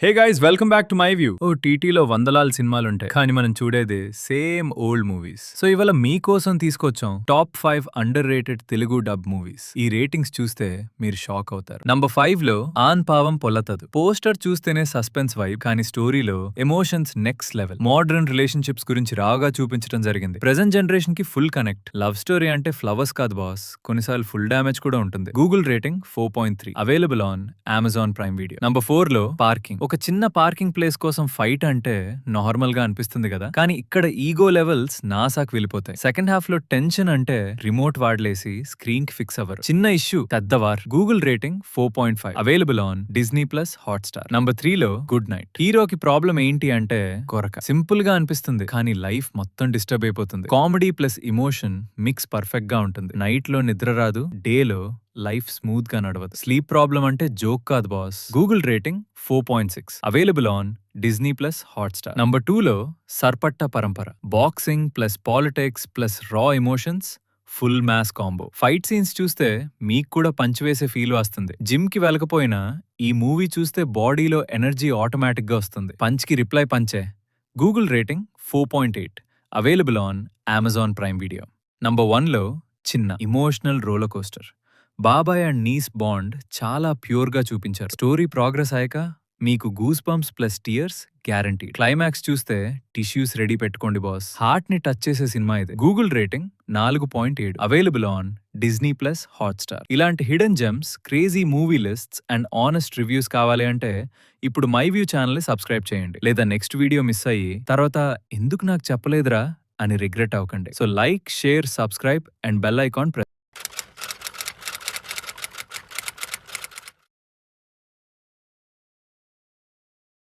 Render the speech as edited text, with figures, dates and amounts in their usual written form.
Hey guys welcome back to my view. టీటీలో వందలాల సినిమాలుంటాయి కానీ మనం చూడేది సేమ్ ఓల్డ్ మూవీస్. సో ఇవాళ మీకోసం తీసుకొచ్చాం top 5 under rated Telugu dub movies. ఈ రేటింగ్స్ చూస్తే మీరు షాక్ అవుతారు. నంబర్ 5 లో ఆన్ పావం పొల్లతదు. పోస్టర్ చూస్తేనే సస్పెన్స్ వైబ్, కానీ స్టోరీలో emotions next level. Modern relationships గురించి రాగా చూపించడం జరిగింది. ప్రెజెంట్ జనరేషన్ కి ఫుల్ కనెక్ట్. లవ్ స్టోరీ అంటే ఫ్లవర్స్ కాదు బాస్, కొన్నిసార్లు ఫుల్ డ్యామేజ్ కూడా ఉంటుంది. Google rating 4.3, available on Amazon Prime Video. Number 4 లో పార్కింగ్. ఒక చిన్న పార్కింగ్ ప్లేస్ కోసం ఫైట్ అంటే నార్మల్ గా అనిపిస్తుంది కదా, కానీ ఇక్కడ ఈగో లెవెల్స్ నాసాకు వెళ్ళిపోతాయి. సెకండ్ హాఫ్ లో టెన్షన్ అంటే రిమోట్ వాడలేసి స్క్రీన్ కి ఫిక్స్ అవ్వరు. చిన్న ఇష్యూ పెద్ద war. Google rating 4.5, available on Disney plus Hotstar. Number 3 లో గుడ్ నైట్. హీరోకి ప్రాబ్లం ఏంటి అంటే కొరక. సింపుల్ గా అనిపిస్తుంది కానీ లైఫ్ మొత్తం డిస్టర్బ్ అయిపోతుంది. Comedy plus emotion mix perfect గా ఉంటుంది. నైట్ లో నిద్ర రాదు, డే లో లైఫ్ స్మూత్ గా నడవదు. స్లీప్ ప్రాబ్లం అంటే జోక్ కాదు boss. Google rating 4.6, available on Disney plus Hotstar. Number 2 లో Sarpatta Parambarai. Boxing plus politics plus raw emotions, full mass combo. Fight scenes చూస్తే మీకు కూడా పంచ్ వేసే ఫీల్ వస్తుంది. జిమ్ కి వెళ్ళకపోయినా ఈ మూవీ చూస్తే బాడీలో ఎనర్జీ ఆటోమేటిక్ గా వస్తుంది. పంచ్ కి రిప్లై పంచే. Google rating 4.8, available on Amazon Prime Video. Number 1 లో చిన్న ఇమోషనల్ రోలర్ కోస్టర్. బాబాయ్ అండ్ నీస్ బాండ్ చాలా ప్యూర్ గా చూపించారు. స్టోరీ ప్రోగ్రెస్ అయ్యాక మీకు goose bumps plus tears guarantee. Climax చూస్తే టిష్యూస్ రెడీ పెట్టుకోండి బాస్. హార్ట్ ని టచ్ చేసే సినిమా ఇది. Google rating 4.7, available on Disney plus Hotstar. ఇలాంటి hidden gems, crazy movie lists and honest reviews కావాలి అంటే ఇప్పుడు మై వ్యూ ఛానల్ ని సబ్స్క్రైబ్ చేయండి. లేదా నెక్స్ట్ వీడియో మిస్ అయ్యి తర్వాత ఎందుకు నాకు చెప్పలేదురా అని రిగ్రెట్ అవ్వకండి. So like, share, subscribe and bell icon press